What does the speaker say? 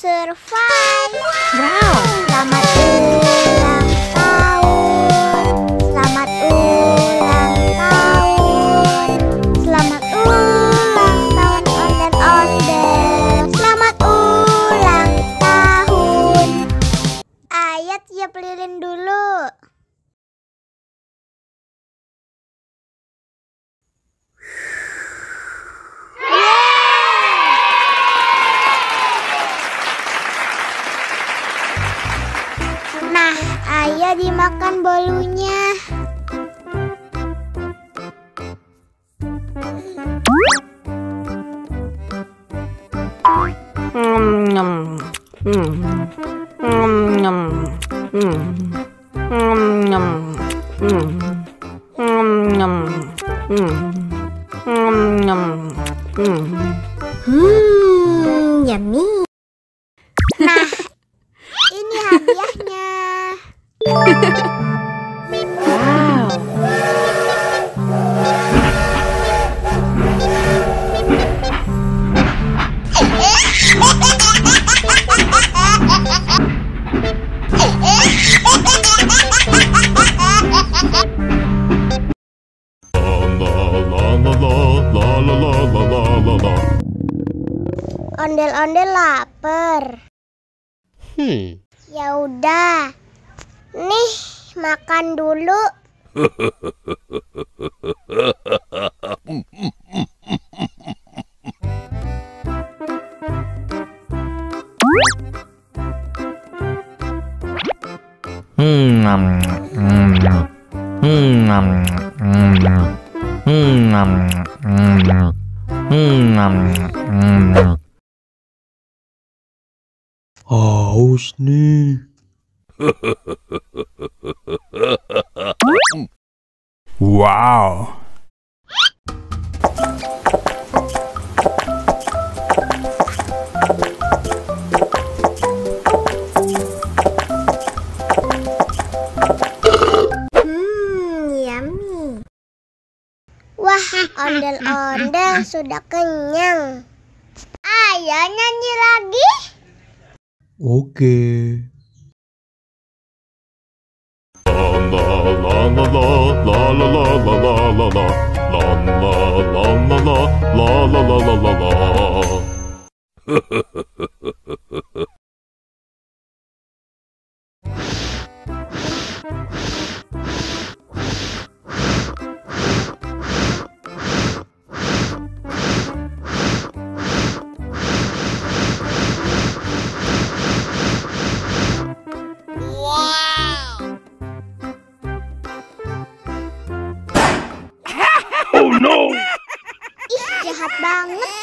survive. Wow. Selamat ulang tahun. Selamat ulang tahun. Selamat ulang tahun ondel-ondel. Selamat ulang tahun. Ayo tiup lilin dulu. Nah, ayo dimakan bolunya. Yummy. Nah, ini hadiahnya. Wow. Ondel-ondel lapar. Ya udah. Nih, makan dulu. Haus nih. Wow. Yummy. Wah, ondel-ondel sudah kenyang. Ayo nyanyi lagi. Oke. Ih, jahat banget.